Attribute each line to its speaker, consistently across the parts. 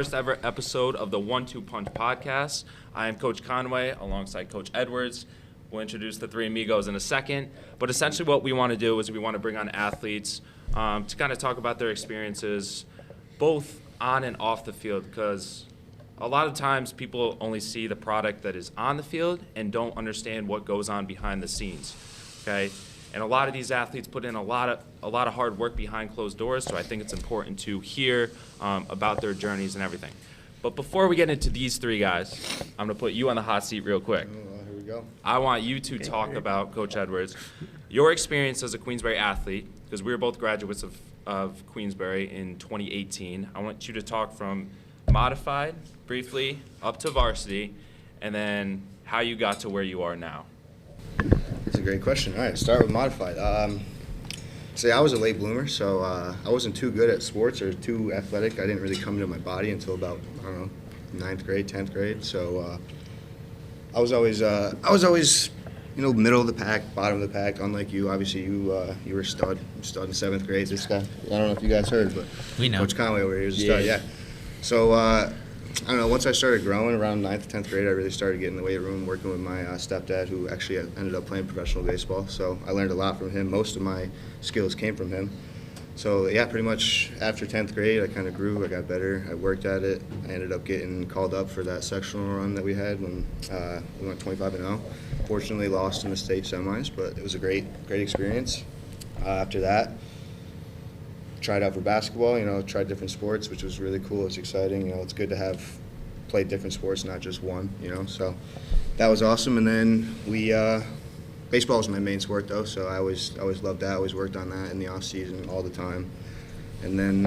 Speaker 1: first ever episode of the 1-2 Punch podcast. I am Coach Conway alongside Coach Edwards. We'll introduce the three amigos in a second. But essentially what we want to do is we want to bring on athletes to kind of talk about their experiences both on and off the field, because a lot of times people only see the product that is on the field and don't understand what goes on behind the scenes, okay? And a lot of these athletes put in a lot of hard work behind closed doors, so I think it's important to hear about their journeys and everything. But before we get into these three guys, I'm going to put you on the hot seat real quick.
Speaker 2: Here we go.
Speaker 1: I want you to talk about, Coach Edwards, your experience as a Queensbury athlete, because we were both graduates of Queensbury in 2018. I want you to talk from modified, briefly, up to varsity, and then how you got to where you are now.
Speaker 2: That's a great question. All right, start with modified. I was a late bloomer, so I wasn't too good at sports or too athletic. I didn't really come into my body until about, 9th grade, 10th grade. So I was always, middle of the pack, bottom of the pack. Unlike you, obviously you were a stud in 7th grade. This guy, I don't know if you guys heard, but
Speaker 3: we know.
Speaker 2: Coach Conway over here is a stud. Yeah. So once I started growing around 9th, 10th grade, I really started getting in the weight room, working with my stepdad, who actually ended up playing professional baseball. So I learned a lot from him. Most of my skills came from him. So, yeah, pretty much after 10th grade, I kind of grew. I got better. I worked at it. I ended up getting called up for that sectional run that we had when we went 25-0. Fortunately, lost in the state semis, but it was a great experience. After that, tried out for basketball, tried different sports, which was really cool. It's exciting. It's good to have played different sports, not just one, So that was awesome. And then baseball was my main sport, though, so I always loved that. I always worked on that in the off season all the time. And then,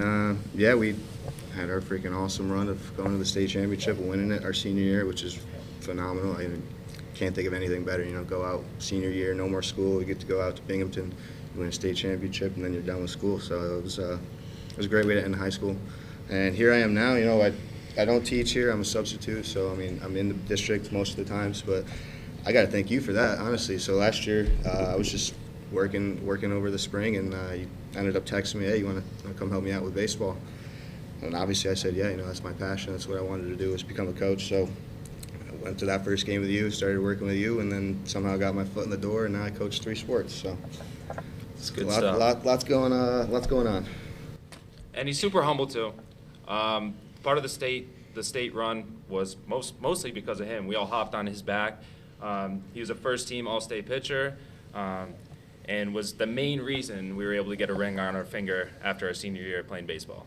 Speaker 2: we had our freaking awesome run of going to the state championship and winning it our senior year, which is phenomenal. I can't think of anything better. Go out senior year, no more school. You get to go out to Binghamton, win a state championship, and then you're done with school. So it was a great way to end high school. And here I am now. I don't teach here. I'm a substitute, so I'm in the district most of the times. But I got to thank you for that, honestly. So last year I was just working over the spring, and you ended up texting me, hey, you want to come help me out with baseball? And obviously I said, yeah, that's my passion. That's what I wanted to do, was become a coach. So I went to that first game with you, started working with you, and then somehow got my foot in the door, and now I coach 3 sports. So
Speaker 1: it's good stuff.
Speaker 2: Lots going on. And
Speaker 1: he's super humble too. Part of the state run was mostly because of him. We all hopped on his back. He was a first-team All-State pitcher and was the main reason we were able to get a ring on our finger after our senior year playing baseball.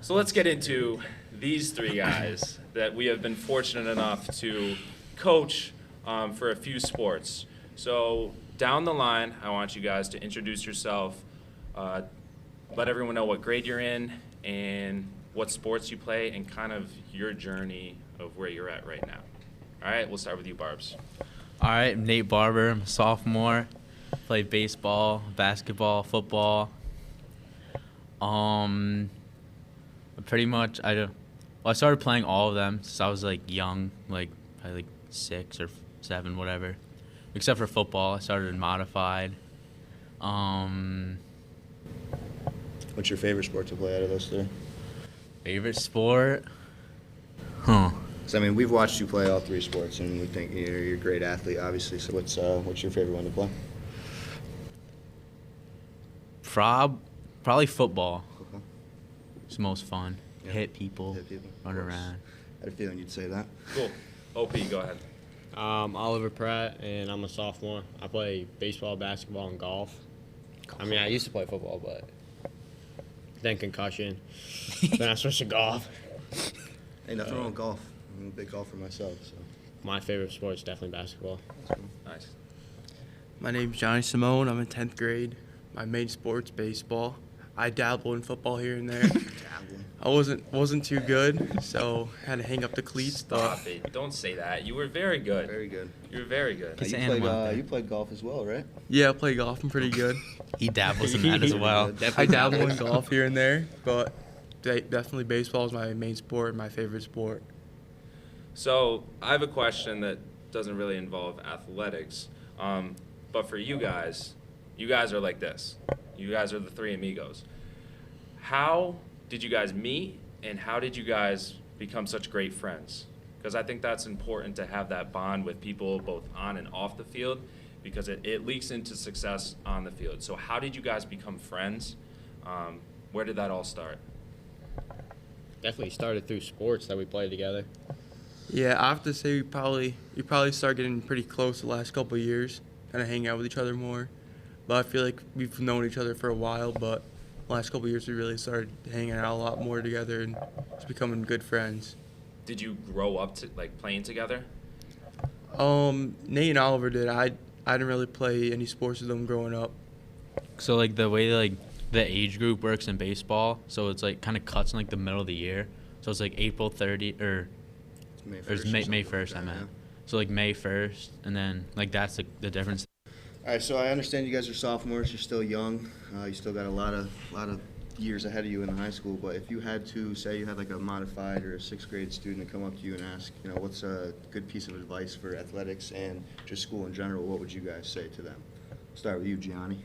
Speaker 1: So let's get into these three guys that we have been fortunate enough to coach for a few sports. So down the line, I want you guys to introduce yourself, let everyone know what grade you're in and what sports you play, and kind of your journey of where you're at right now. All right, we'll start with you, Barbs.
Speaker 3: All right, I'm Nate Barber. I'm a sophomore. Played baseball, basketball, football. Pretty much, I started playing all of them since I was young, probably 6 or 7, whatever. Except for football, I started in modified.
Speaker 2: what's your favorite sport to play out of those 3?
Speaker 3: Favorite sport?
Speaker 2: So, we've watched you play all 3 sports, and we think you're a great athlete, obviously. So what's your favorite one to play?
Speaker 3: Probably football.
Speaker 2: Football.
Speaker 3: It's the most fun.
Speaker 2: Yeah.
Speaker 3: Hit people, run around.
Speaker 2: I had a feeling you'd say that.
Speaker 1: Cool. OP, go ahead.
Speaker 4: Oliver Pratt, and I'm a sophomore. I play baseball, basketball, and golf. I used to play football, but then concussion. Then I switched to golf.
Speaker 2: Hey, nothing wrong with golf. I'm a big golfer myself. So
Speaker 4: My favorite sport is definitely basketball.
Speaker 1: Nice.
Speaker 5: My name's Johnny Simone. I'm in 10th grade. My main sport's baseball. I dabble in football here and there. I wasn't too good, so had to hang up the cleats.
Speaker 1: Stop it. Don't say that. You were very good.
Speaker 2: Very good.
Speaker 1: You were very good.
Speaker 2: You played golf as well, right?
Speaker 5: Yeah, I play golf. I'm pretty good.
Speaker 3: He dabbles in that as well.
Speaker 5: I dabble in golf here and there, but definitely baseball is my main sport, my favorite sport.
Speaker 1: So I have a question that doesn't really involve athletics, but for you guys are like this. You guys are the 3 amigos. How did you guys meet, and how did you guys become such great friends? Because I think that's important to have that bond with people both on and off the field, because it leaks into success on the field. So how did you guys become friends? Where did that all start?
Speaker 4: Definitely started through sports that we played together.
Speaker 5: Yeah, I have to say we probably started getting pretty close the last couple of years, kind of hang out with each other more. But I feel like we've known each other for a while, but the last couple of years we really started hanging out a lot more together and just becoming good friends.
Speaker 1: Did you grow up to playing together?
Speaker 5: Nate and Oliver did. I didn't really play any sports with them growing up.
Speaker 3: So like the way like the age group works in baseball, so it's like kind of cuts in like the middle of the year. So it's like April 30 or
Speaker 2: May
Speaker 3: it's
Speaker 2: 1st.
Speaker 3: May 1st I meant.
Speaker 2: Yeah.
Speaker 3: So like May 1st, and then like that's the difference.
Speaker 2: All right, so I understand you guys are sophomores. You're still young. You still got a lot of years ahead of you in high school. But if you had to say you had like a modified or a sixth grade student come up to you and ask, what's a good piece of advice for athletics and just school in general, what would you guys say to them? Start with you, Gianni.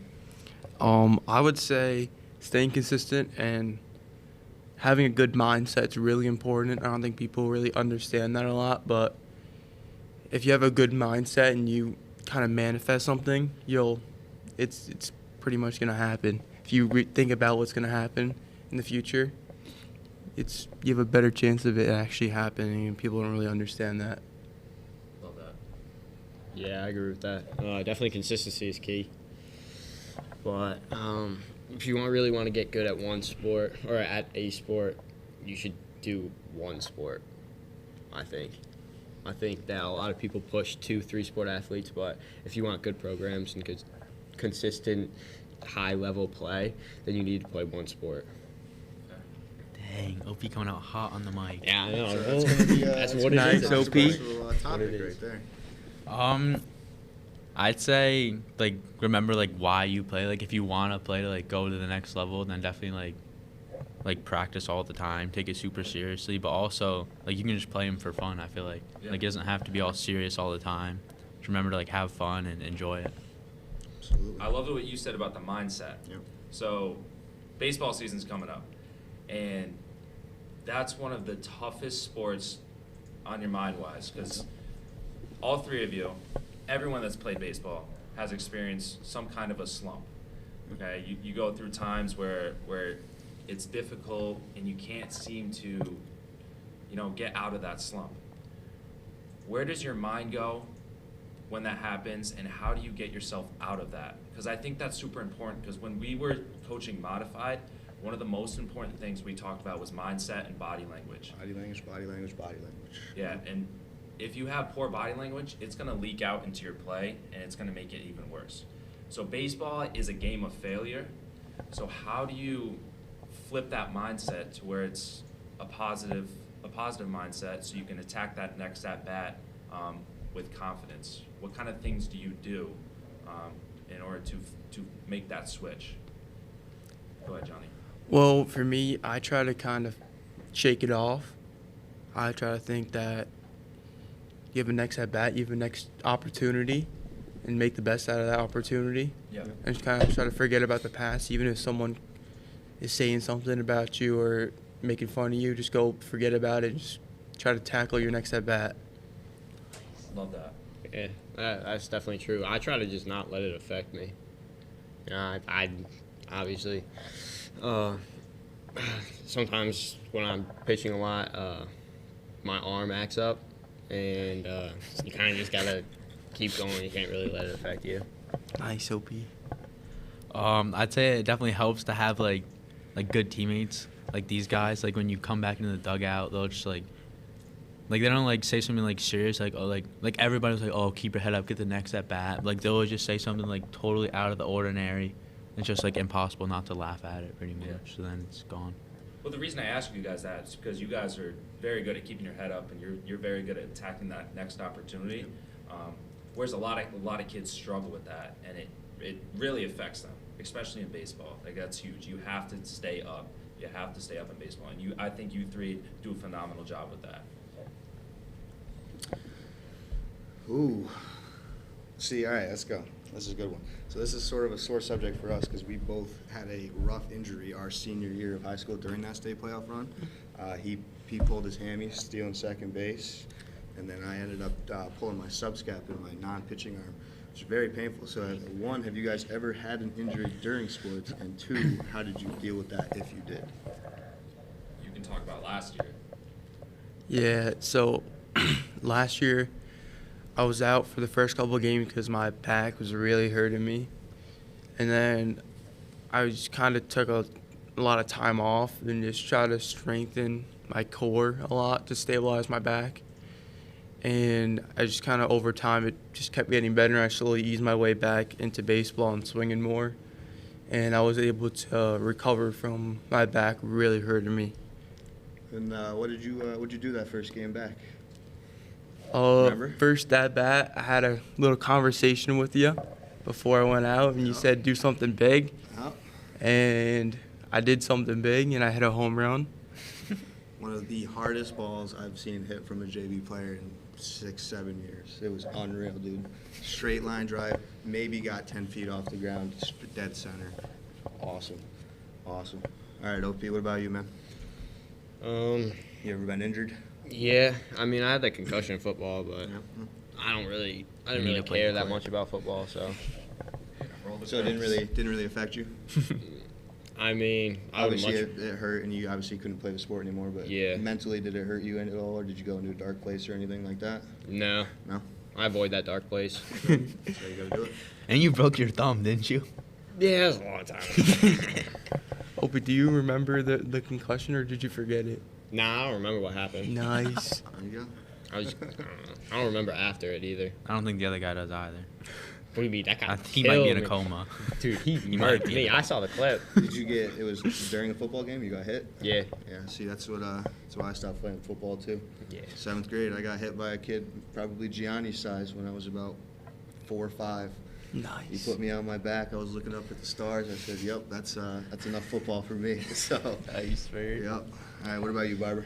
Speaker 5: I would say staying consistent and having a good mindset is really important. I don't think people really understand that a lot, but if you have a good mindset and you kind of manifest something, it's pretty much gonna happen. If you think about what's gonna happen in the future, you have a better chance of it actually happening, and people don't really understand that.
Speaker 1: Love that.
Speaker 4: Yeah, I agree with that. Definitely consistency is key. But if you really want to get good at one sport or at a sport, you should do one sport, I think. I think that a lot of people push 2-3 sport athletes, but if you want good programs and good, consistent, high-level play, then you need to play one sport.
Speaker 3: Dang, OP coming out hot on the mic.
Speaker 4: Yeah, I know.
Speaker 2: So that's going to be
Speaker 4: That's
Speaker 2: that's
Speaker 4: what
Speaker 2: gonna
Speaker 4: it
Speaker 2: be
Speaker 4: is.
Speaker 2: a
Speaker 5: OP.
Speaker 2: special, topic
Speaker 4: What it
Speaker 2: right
Speaker 4: is.
Speaker 2: there.
Speaker 3: I'd say like remember like why you play. Like if you want to play to like go to the next level, then definitely like practice all the time, take it super seriously. But also like you can just play them for fun. I feel like
Speaker 1: Yeah.
Speaker 3: like it doesn't have to be all serious all the time. Just remember to like have fun and enjoy it.
Speaker 2: Absolutely.
Speaker 1: I love what you said about the mindset.
Speaker 2: Yep.
Speaker 1: So, baseball season's coming up, and that's one of the toughest sports on your mind-wise, because all three of you, everyone that's played baseball, has experienced some kind of a slump. Okay, you go through times where it's difficult and you can't seem to, get out of that slump. Where does your mind go when that happens, and how do you get yourself out of that? Because I think that's super important, because when we were coaching modified, one of the most important things we talked about was mindset and body language.
Speaker 2: Body language, body language, body language.
Speaker 1: Yeah, and if you have poor body language, it's going to leak out into your play, and it's going to make it even worse. So baseball is a game of failure. So how do you flip that mindset to where it's a positive mindset, so you can attack that next at bat with confidence? What kind of things do you do in order to make that switch? Go ahead, Johnny.
Speaker 5: Well, for me, I try to kind of shake it off. I try to think that you have a next at bat, you have a next opportunity, and make the best out of that opportunity.
Speaker 1: Yeah.
Speaker 5: And just kind of try to forget about the past, even if someone is saying something about you or making fun of you, just go forget about it and just try to tackle your next at bat.
Speaker 1: Love that.
Speaker 4: Yeah, that's definitely true. I try to just not let it affect me. I obviously, sometimes when I'm pitching a lot, my arm acts up, and you kind of just gotta keep going. You can't really let it affect you.
Speaker 5: Nice, OP.
Speaker 3: I'd say it definitely helps to have like good teammates like these guys. Like when you come back into the dugout, they'll just like they don't like say something like serious, like oh like everybody's like, oh, keep your head up, get the next at bat. Like they'll always just say something like totally out of the ordinary. It's just like impossible not to laugh at it pretty much.
Speaker 1: Yeah.
Speaker 3: So then it's gone.
Speaker 1: Well, the reason I ask you guys that is because you guys are very good at keeping your head up, and you're very good at attacking that next opportunity. Whereas a lot of kids struggle with that, and it really affects them, especially in baseball. Like that's huge. You have to stay up. You have to stay up in baseball, and I think you three do a phenomenal job with that.
Speaker 2: Ooh. See, all right, let's go. This is a good one. So this is sort of a sore subject for us because we both had a rough injury our senior year of high school during that state playoff run. He pulled his hammy stealing second base, and then I ended up pulling my subscap in my non-pitching arm, which is very painful. So one, have you guys ever had an injury during sports? And two, how did you deal with that if you did?
Speaker 1: You can talk about last year.
Speaker 5: Yeah, so last year I was out for the first couple of games because my back was really hurting me. And then I just kind of took a lot of time off and just tried to strengthen my core a lot to stabilize my back. And I just kind of over time, it just kept getting better. I slowly eased my way back into baseball and swinging more. And I was able to recover from my back really hurting me.
Speaker 2: And what'd you do that first game back? Remember?
Speaker 5: First at bat, I had a little conversation with you before I went out, and you said do something big.
Speaker 2: Oh.
Speaker 5: And I did something big, and I hit a home run.
Speaker 2: One of the hardest balls I've seen hit from a JV player in 6-7 years. It was unreal, dude. Straight line drive, maybe got 10 feet off the ground, dead center. Awesome. Awesome. All right, OP, what about you, man? You ever been injured?
Speaker 4: Yeah, I mean, I had the concussion in football, but
Speaker 2: Yeah.
Speaker 4: I didn't
Speaker 3: You
Speaker 4: really
Speaker 3: need to play
Speaker 4: care
Speaker 3: the
Speaker 4: that
Speaker 3: play.
Speaker 4: much about football. So,
Speaker 2: So it didn't really affect you?
Speaker 4: I mean, I would
Speaker 2: Obviously,
Speaker 4: much.
Speaker 2: it hurt, and you obviously couldn't play the sport anymore. But
Speaker 4: Yeah.
Speaker 2: mentally, did it hurt you at all, or did you go into a dark place or anything like that?
Speaker 4: No,
Speaker 2: No.
Speaker 4: I avoid that dark place.
Speaker 2: So you got to do it.
Speaker 3: And you broke your thumb, didn't you?
Speaker 4: Yeah, that was a long time.
Speaker 5: Opie, do you remember the concussion, or did you forget it?
Speaker 4: Nah, I don't remember what happened.
Speaker 5: Nice.
Speaker 2: There you go.
Speaker 4: I don't know. I don't remember after it either.
Speaker 3: I don't think the other guy does either.
Speaker 4: What do you mean? That guy
Speaker 3: He might be in a
Speaker 4: killed me.
Speaker 3: coma.
Speaker 4: Dude, he
Speaker 3: He might
Speaker 4: murdered
Speaker 3: be.
Speaker 4: me. I saw the clip.
Speaker 2: Did you get? It was during a football game. You got hit.
Speaker 4: Yeah.
Speaker 2: Yeah. See, that's why I stopped playing football too.
Speaker 4: Yeah.
Speaker 2: 7th grade, I got hit by a kid probably Gianni's size when I was about 4 or 5. He
Speaker 5: Nice.
Speaker 2: put me on my back. I was looking up at the stars. I said, "Yep, that's enough football for me." So.
Speaker 3: Nice,
Speaker 2: Yep. All right. What about you, Barber?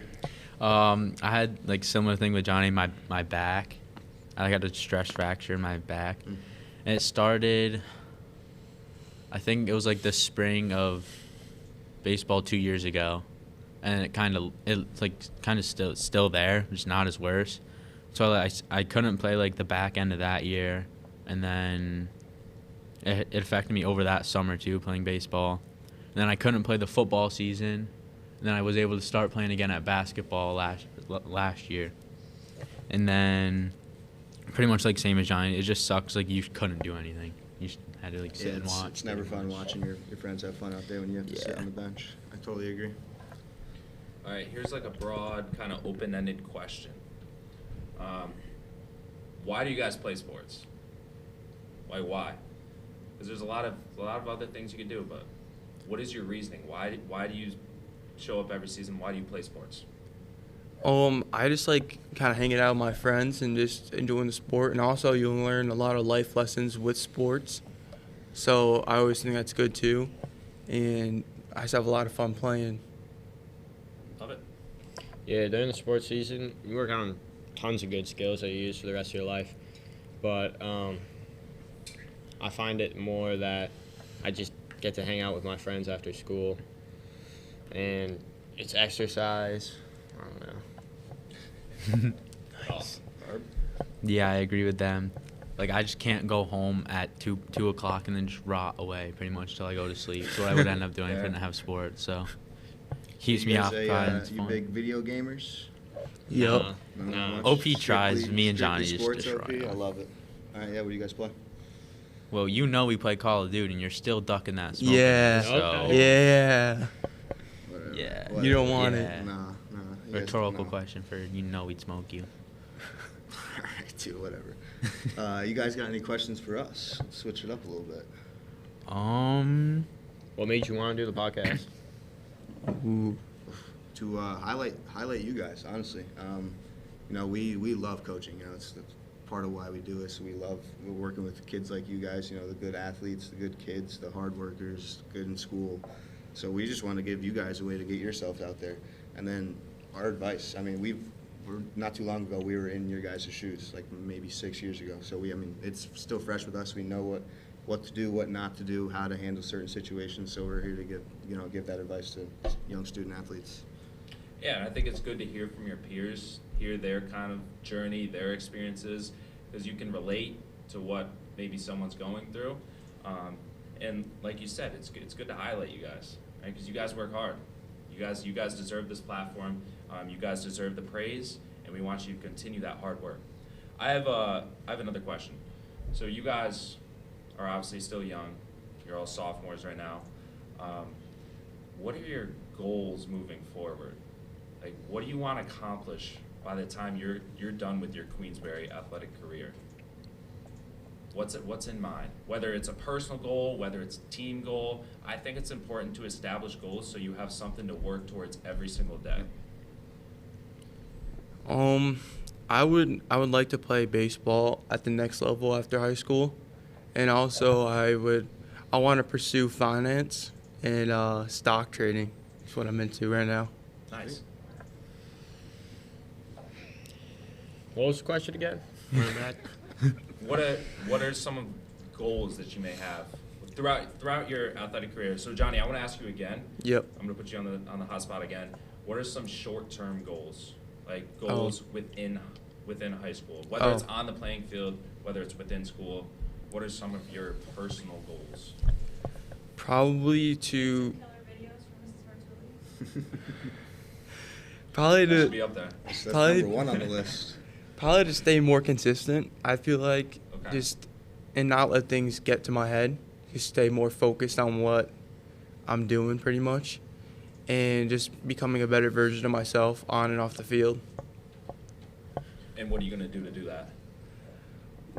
Speaker 3: I had like similar thing with Johnny. My back, I got a stress fracture in my back, and it started. I think it was like the spring of baseball 2 years ago, and it's like kind of still there, just not as worse. So I couldn't play like the back end of that year, and then it affected me over that summer too, playing baseball. And then I couldn't play the football season. And then I was able to start playing again at basketball last year. And then pretty much like same as Johnny, it just sucks like you couldn't do anything. You just had to like sit and watch.
Speaker 2: It's never fun watching your friends have fun out there when you have to sit
Speaker 3: Yeah.
Speaker 2: on the bench. I totally agree.
Speaker 1: All right, here's like a broad, kind of open-ended question. Why do you guys play sports? Why? Because there's a lot of other things you can do, but what is your reasoning? Why do you show up every season? Why do you play sports?
Speaker 5: I just like kind of hanging out with my friends and just enjoying the sport, and also you'll learn a lot of life lessons with sports. So I always think that's good too, and I just have a lot of fun playing.
Speaker 1: Love it.
Speaker 4: Yeah, during the sports season, you work on tons of good skills that you use for the rest of your life. But I find it more that I just get to hang out with my friends after school. And it's exercise. I don't know.
Speaker 3: Nice. Yeah, I agree with them. Like I just can't go home at 2 o'clock and then just rot away pretty much till I go to sleep. So what I would end up doing if I didn't have sports. So keeps me
Speaker 2: You guys
Speaker 3: occupied. and it's
Speaker 2: you
Speaker 3: fun.
Speaker 2: big video gamers?
Speaker 5: Yep.
Speaker 4: Nah.
Speaker 2: Much?
Speaker 3: OP tries,
Speaker 2: Strictly-
Speaker 3: me and
Speaker 2: strictly
Speaker 3: Johnny just
Speaker 2: sports,
Speaker 3: destroy
Speaker 2: OP?
Speaker 3: it.
Speaker 2: I love it. All right, yeah, what do you guys play?
Speaker 3: Well, you know we play Call of Duty and you're still ducking that smoke.
Speaker 5: Yeah.
Speaker 3: So
Speaker 4: Okay.
Speaker 5: Yeah.
Speaker 2: Whatever.
Speaker 3: Yeah.
Speaker 5: You don't want
Speaker 3: Yeah.
Speaker 5: it.
Speaker 2: Nah. You guys-
Speaker 3: Rhetorical
Speaker 2: nah.
Speaker 3: question for we'd smoke you.
Speaker 2: All right, dude, whatever. You guys got any questions for us? Let's switch it up a little bit.
Speaker 4: What made you want to do the podcast?
Speaker 5: Ooh.
Speaker 2: To highlight you guys, honestly. We love coaching. That's part of why we do this. We're working with kids like you guys. The good athletes, the good kids, the hard workers, good in school. So we just want to give you guys a way to get yourself out there. And then our advice. I mean, we're not too long ago, we were in your guys' shoes, like maybe 6 years ago. So it's still fresh with us. We know what to do, what not to do, how to handle certain situations. So we're here to give that advice to young student athletes.
Speaker 1: Yeah, and I think it's good to hear from your peers, hear their kind of journey, their experiences, because you can relate to what maybe someone's going through. And like you said, it's good to highlight you guys, right? Because you guys work hard. You guys deserve this platform. You guys deserve the praise, and we want you to continue that hard work. I have another question. So you guys are obviously still young. You're all sophomores right now. What are your goals moving forward? Like, what do you want to accomplish by the time you're done with your Queensbury athletic career? What's in mind? Whether it's a personal goal, whether it's a team goal, I think it's important to establish goals so you have something to work towards every single day.
Speaker 5: I would like to play baseball at the next level after high school, and also I want to pursue finance and stock trading. That's what I'm into right now.
Speaker 1: Nice.
Speaker 4: What was the question again?
Speaker 1: What are some of the goals that you may have throughout your athletic career? So Johnny, I want to ask you again.
Speaker 5: Yep.
Speaker 1: I'm going to put you on the hot spot again. What are some short-term goals? Like goals within high school, whether it's on the playing field, whether it's within school. What are some of your personal goals?
Speaker 5: Probably to
Speaker 1: That should be up there.
Speaker 2: That's
Speaker 5: Probably-
Speaker 2: number one on the list.
Speaker 5: Probably to stay more consistent. I feel like
Speaker 1: Okay.
Speaker 5: and not let things get to my head. Just stay more focused on what I'm doing pretty much, and just becoming a better version of myself on and off the field.
Speaker 1: And what are you going to do that?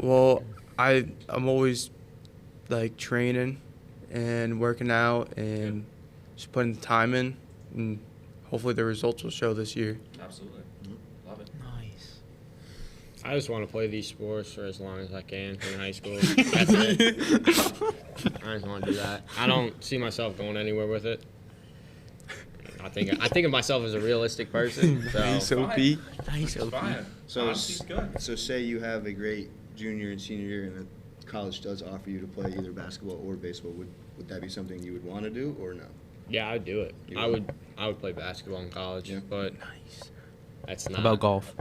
Speaker 5: Well, I'm always like training and working out and just putting the time in, and hopefully the results will show this year.
Speaker 1: Absolutely. Love it.
Speaker 3: Nice.
Speaker 4: I just want to play these sports for as long as I can in high school. That's it. I just want to do that. I don't see myself going anywhere with it. I think of myself as a realistic person.
Speaker 5: Nice
Speaker 4: So
Speaker 5: OP.
Speaker 3: Nice
Speaker 1: It's
Speaker 3: OP.
Speaker 1: fine.
Speaker 2: So,
Speaker 1: Honesty's good.
Speaker 2: so say you have a great junior and senior year, and the college does offer you to play either basketball or baseball. Would that be something you would want to do, or no?
Speaker 4: yeah, I'd do it.
Speaker 2: You
Speaker 4: I
Speaker 2: would?
Speaker 4: would play basketball in college,
Speaker 2: Yeah.
Speaker 4: but
Speaker 3: Nice.
Speaker 4: that's
Speaker 3: How
Speaker 4: not.
Speaker 3: about golf?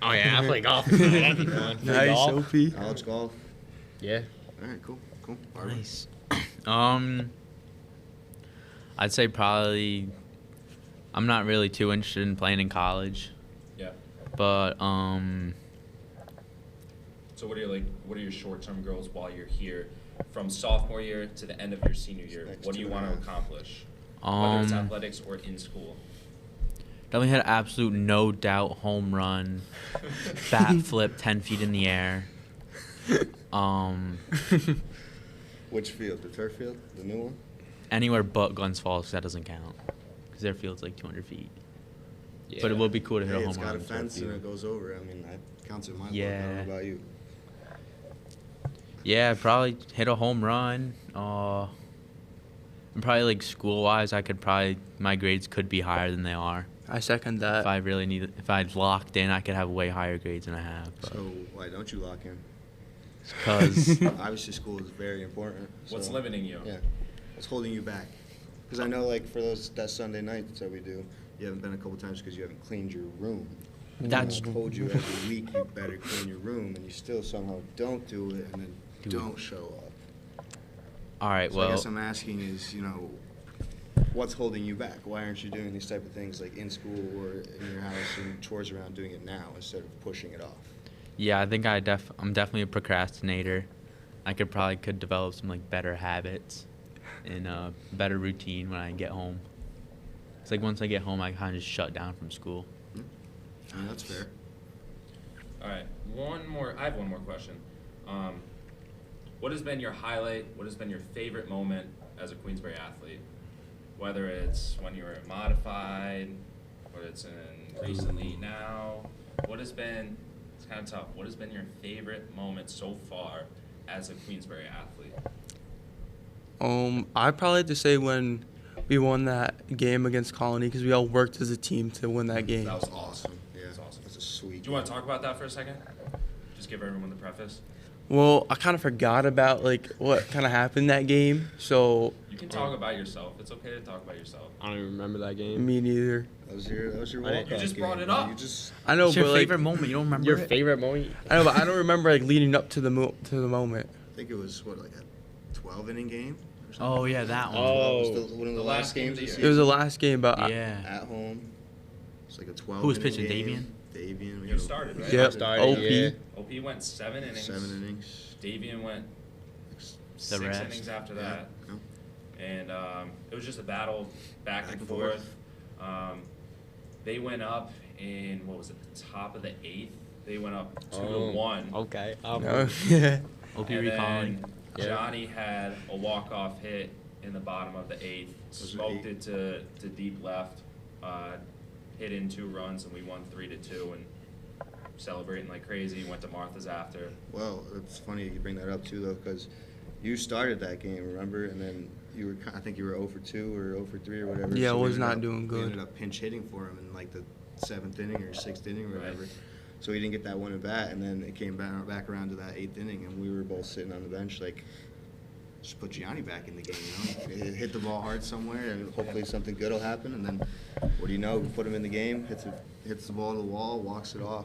Speaker 4: Oh yeah, I play golf. That'd be fun. Play
Speaker 5: Nice
Speaker 4: golf.
Speaker 5: OP.
Speaker 2: College golf.
Speaker 4: Yeah.
Speaker 2: All right, cool. Barbara?
Speaker 3: Nice. I'd say probably I'm not really too interested in playing in college,
Speaker 1: Yeah.
Speaker 3: but
Speaker 1: So what are your short-term goals while you're here, from sophomore year to the end of your senior year?
Speaker 2: Next
Speaker 1: What do you
Speaker 2: 2.5.
Speaker 1: want to accomplish? Whether it's
Speaker 3: um
Speaker 1: athletics or in school.
Speaker 3: definitely hit an absolute no doubt home run, bat flip 10 feet in the air.
Speaker 2: Which field? The turf field? The new one?
Speaker 3: Anywhere but Glens Falls, 'cause that doesn't count, because their field's like 200 feet.
Speaker 4: Yeah.
Speaker 3: But it would be cool to hit
Speaker 2: Hey,
Speaker 3: a home
Speaker 2: it's
Speaker 3: run.
Speaker 2: got a
Speaker 3: on the turf
Speaker 2: fence and
Speaker 3: field.
Speaker 2: it goes over. I mean, that counts in my book. I
Speaker 3: Yeah.
Speaker 2: don't know about you.
Speaker 3: Yeah, probably hit a home run. And probably like school-wise, my grades could be higher than they are.
Speaker 5: I second that.
Speaker 3: If I locked in, I could have way higher grades than I have.
Speaker 2: So why don't you lock in?
Speaker 3: Because
Speaker 2: Obviously, school is very important.
Speaker 1: What's
Speaker 2: so-
Speaker 1: limiting you?
Speaker 2: Yeah. What's holding you back? Because I know, like, for that Sunday night that we do, you haven't been a couple times because you haven't cleaned your room.
Speaker 3: That's
Speaker 2: I told you every week you better clean your room, and you still somehow don't do it, and then don't show up.
Speaker 3: all right.
Speaker 2: So I
Speaker 3: Well,
Speaker 2: guess I'm asking is, what's holding you back? Why aren't you doing these type of things like in school or in your house and chores around, doing it now instead of pushing it off?
Speaker 3: yeah, I think I'm definitely a procrastinator. I could develop some like better habits and a better routine when I get home. It's like once I get home, I kind of just shut down from school.
Speaker 2: I mean, that's fair.
Speaker 1: All right. I have one more question. What has been your highlight? What has been your favorite moment as a Queensbury athlete? Whether it's when you were modified, whether it's in recently now. It's kind of tough. What has been your favorite moment so far as a Queensbury athlete?
Speaker 5: I'd probably have to say when we won that game against Colony, because we all worked as a team to win that game.
Speaker 2: That was awesome. Yeah,
Speaker 1: That's awesome.
Speaker 2: That's a
Speaker 1: you want to talk about that for a second? Just give everyone the preface.
Speaker 5: Well, I kind of forgot about like what kind of happened that game, so
Speaker 1: You can talk about yourself. It's okay to talk about yourself.
Speaker 4: I don't even remember that game.
Speaker 5: me neither.
Speaker 2: That was your
Speaker 4: I-
Speaker 2: walk-off
Speaker 1: you just brought
Speaker 2: game,
Speaker 1: it
Speaker 2: man.
Speaker 1: up.
Speaker 2: You just
Speaker 5: I know,
Speaker 3: What's your
Speaker 5: but like,
Speaker 3: favorite moment? You don't remember
Speaker 4: Your
Speaker 3: it?
Speaker 4: favorite moment?
Speaker 5: I know, but I don't remember like leading up to the moment.
Speaker 2: I think it was what, like a 12-inning game. Or something?
Speaker 3: Oh yeah, that one.
Speaker 4: Oh.
Speaker 2: It was one of the last games of the
Speaker 5: It was the
Speaker 2: season.
Speaker 5: last game, but
Speaker 3: Yeah.
Speaker 2: At home. It's like a 12.
Speaker 3: Who was pitching, Davian?
Speaker 2: Davian. We
Speaker 1: You
Speaker 2: had
Speaker 1: started, right?
Speaker 5: Yep.
Speaker 4: Started,
Speaker 5: OP.
Speaker 4: yeah.
Speaker 1: OP went 7 innings.
Speaker 2: 7 innings.
Speaker 1: Davian went
Speaker 3: The
Speaker 1: 6
Speaker 3: rest.
Speaker 1: innings after
Speaker 2: Yeah.
Speaker 1: that.
Speaker 2: Yeah.
Speaker 1: And it was just a battle back and forth. They went up in, what was it, the top of the 8th. They went up 2-1.
Speaker 4: Okay.
Speaker 5: no. Yeah.
Speaker 3: OP
Speaker 1: And
Speaker 3: recalling.
Speaker 1: then
Speaker 4: Yeah.
Speaker 1: Johnny had a walk-off hit in the bottom of the 8th.
Speaker 2: Was it
Speaker 1: Smoked
Speaker 2: 8?
Speaker 1: it to deep left. Hit in 2 runs, and we won 3-2. And celebrating like crazy. Went to Martha's after.
Speaker 2: Well, it's funny you bring that up too, though, because you started that game, remember? And then you were, I think you were 0 for 2 or 0 for 3 or whatever.
Speaker 5: Yeah, I
Speaker 2: we
Speaker 5: was
Speaker 2: ended
Speaker 5: not
Speaker 2: up-
Speaker 5: doing
Speaker 2: We
Speaker 5: good.
Speaker 2: ended up pinch hitting for him in like the 7th inning or 6th inning or
Speaker 1: Right.
Speaker 2: whatever. So he didn't get that one at bat, and then it came back around to that 8th inning, and we were both sitting on the bench like, just put Gianni back in the game, you know? Hit the ball hard somewhere, and hopefully something good will happen. And then, what do you know? We put him in the game, hits the ball to the wall, walks it off.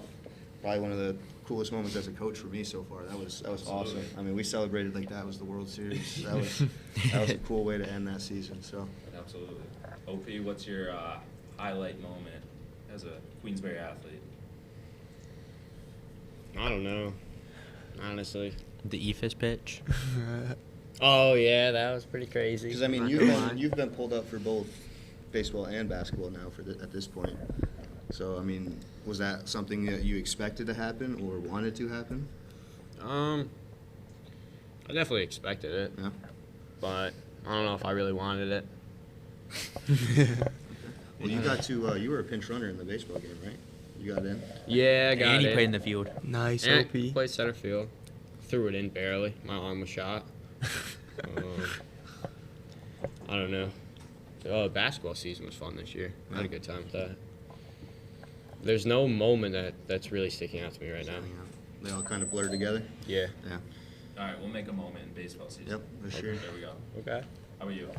Speaker 2: Probably one of the coolest moments as a coach for me so far. That was awesome.
Speaker 1: Absolutely.
Speaker 2: I mean, we celebrated like that was the World Series. That was a cool way to end that season. So
Speaker 1: Absolutely. OP, what's your highlight moment as a Queensbury athlete?
Speaker 4: I don't know. Honestly.
Speaker 3: The EFIS pitch.
Speaker 4: Oh yeah, that was pretty crazy.
Speaker 2: because I mean
Speaker 4: Not
Speaker 2: you've
Speaker 4: gonna
Speaker 2: been
Speaker 4: lie.
Speaker 2: you've been pulled up for both baseball and basketball now at this point. So I mean, was that something that you expected to happen or wanted to happen?
Speaker 4: I definitely expected it,
Speaker 2: Yeah.
Speaker 4: but I don't know if I really wanted it.
Speaker 2: Well, you got to you were a pinch runner in the baseball game, right? You got in.
Speaker 4: Yeah, I got
Speaker 3: And he
Speaker 4: it.
Speaker 3: played in the field.
Speaker 5: Nice,
Speaker 4: And
Speaker 5: OP.
Speaker 4: I played center field. Threw it in barely. My arm was shot. I don't know. Basketball season was fun this year. I had a good time with that. There's no moment that's really sticking out to me right now.
Speaker 2: They all kind of blurred together.
Speaker 4: Yeah.
Speaker 2: Yeah.
Speaker 1: All right, we'll make a moment in baseball season.
Speaker 2: Yep, for sure.
Speaker 1: There we go.
Speaker 4: Okay.
Speaker 1: How about you?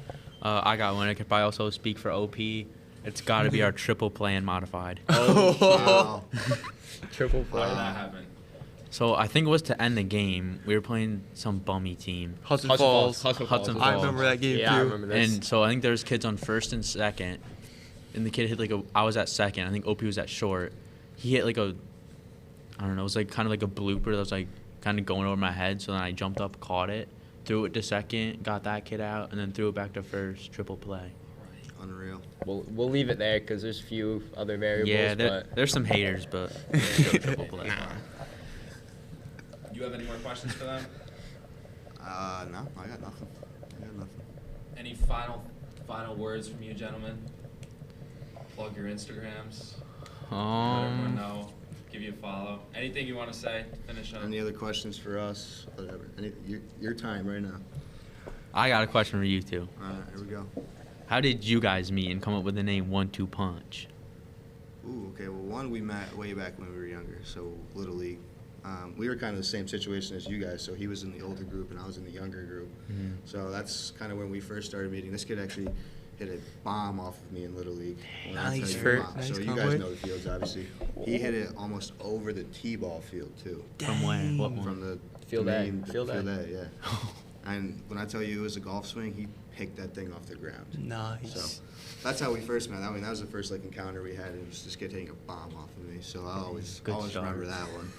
Speaker 3: I got one. I could probably also speak for OP. It's got to be our triple play and modified.
Speaker 2: Wow.
Speaker 4: Triple play.
Speaker 1: How did that happen?
Speaker 3: So I think it was to end the game. We were playing some bummy team.
Speaker 5: Hudson Falls.
Speaker 4: Hudson
Speaker 3: Hudson
Speaker 4: Falls.
Speaker 5: I
Speaker 3: Falls.
Speaker 5: remember that game
Speaker 4: Yeah, I
Speaker 5: too.
Speaker 4: remember this.
Speaker 3: And so I think there was kids on first and second, and the kid hit like I was at second. I think OP was at short. He hit like I don't know. It was like kind of like a blooper that was like kind of going over my head. So then I jumped up, caught it, threw it to second, got that kid out, and then threw it back to first. Triple play.
Speaker 2: Unreal.
Speaker 4: We'll leave it there because there's a few other variables.
Speaker 3: Yeah,
Speaker 4: but
Speaker 3: there's some haters, but triple play.
Speaker 4: Nah.
Speaker 1: You have any more questions for them?
Speaker 2: No, I got nothing.
Speaker 1: Any final words from you, gentlemen? Plug your Instagrams. Let everyone know. Give you a follow. Anything you want to say to finish up?
Speaker 2: Any other questions for us? Whatever. Your time right now.
Speaker 3: I got a question for you two.
Speaker 2: All right, here we go.
Speaker 3: How did you guys meet and come up with the name 1-2 Punch?
Speaker 2: Ooh, okay. Well, one, we met way back when we were younger, so Little League. We were kind of the same situation as you guys, so he was in the older group and I was in the younger group.
Speaker 3: Mhm.
Speaker 2: So that's kind of when we first started meeting. This kid actually hit a bomb off of me in Little League. When I
Speaker 5: Nice,
Speaker 2: tell
Speaker 5: Bert.
Speaker 2: you, bomb.
Speaker 5: Nice,
Speaker 2: So you
Speaker 5: Conway.
Speaker 2: guys know the fields, obviously. He hit it almost over the T-ball field, too.
Speaker 3: From where? What one?
Speaker 2: From the
Speaker 4: Field A.
Speaker 2: main-
Speaker 4: Field A.
Speaker 2: yeah. And when I tell you it was a golf swing, he picked that thing off the ground.
Speaker 5: Nice.
Speaker 2: So that's how we first met. I mean, that was the first like encounter we had. It was this kid hitting a bomb off of me. So I always
Speaker 3: Good
Speaker 2: always
Speaker 3: start.
Speaker 2: remember that one.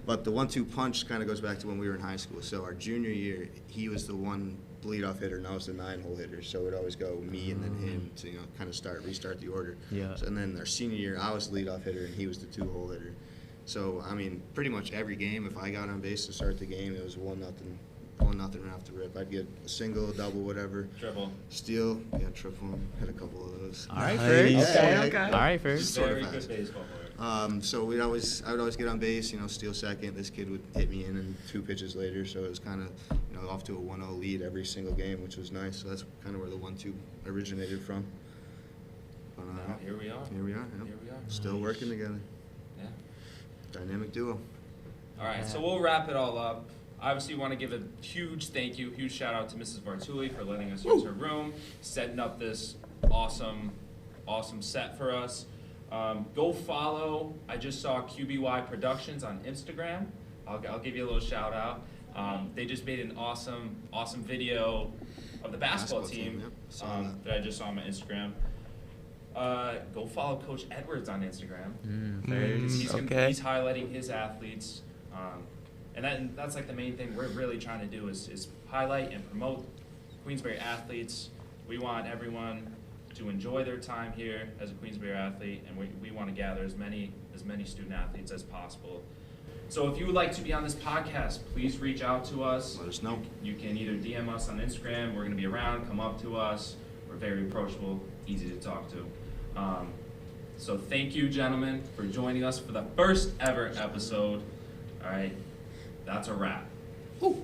Speaker 2: But the 1-2 punch kind of goes back to when we were in high school. So our junior year, he was the one leadoff hitter, and I was the 9-hole hitter. So it would always go me and then him to kind of restart the order.
Speaker 3: Yeah.
Speaker 2: So, and then our senior year, I was the leadoff hitter, and he was the 2-hole hitter. So I mean, pretty much every game, if I got on base to start the game, it was 1-0 right off the rip. I'd get a single, a double, whatever.
Speaker 1: Triple.
Speaker 2: Steal, yeah, triple. Had a couple of those.
Speaker 3: All right,
Speaker 5: Nice.
Speaker 3: first.
Speaker 5: Okay,
Speaker 3: All right, first.
Speaker 2: Sort of
Speaker 1: Very good
Speaker 2: fast.
Speaker 1: baseball player.
Speaker 2: So I would always get on base, steal second. This kid would hit me in, and 2 pitches later. So it was kind of, off to a 1-0 lead every single game, which was nice. So that's kind of where the 1-2 originated from. But,
Speaker 1: Now, here we are.
Speaker 2: here we are. Yep.
Speaker 1: Here we are.
Speaker 2: Still working together.
Speaker 1: Yeah.
Speaker 2: Dynamic duo.
Speaker 1: All right, so we'll wrap it all up. Obviously, want to give a huge thank you, huge shout out to Mrs. Bartuli for letting us use her room, setting up this awesome set for us. Go follow. I just saw QBY Productions on Instagram. I'll give you a little shout out. They just made an awesome video of the basketball team
Speaker 2: yep. Saw that.
Speaker 1: that I just saw on my Instagram. Go follow Coach Edwards on Instagram. He's highlighting his athletes. And that's like the main thing we're really trying to do is highlight and promote Queensbury athletes. We want everyone to enjoy their time here as a Queensbury athlete, and we want to gather as many student athletes as possible. So if you would like to be on this podcast, please reach out to us.
Speaker 2: Let us know.
Speaker 1: You can either DM us on Instagram. We're going to be around. Come up to us. We're very approachable, easy to talk to. So thank you, gentlemen, for joining us for the first ever episode. All right, that's a wrap.
Speaker 2: Woo.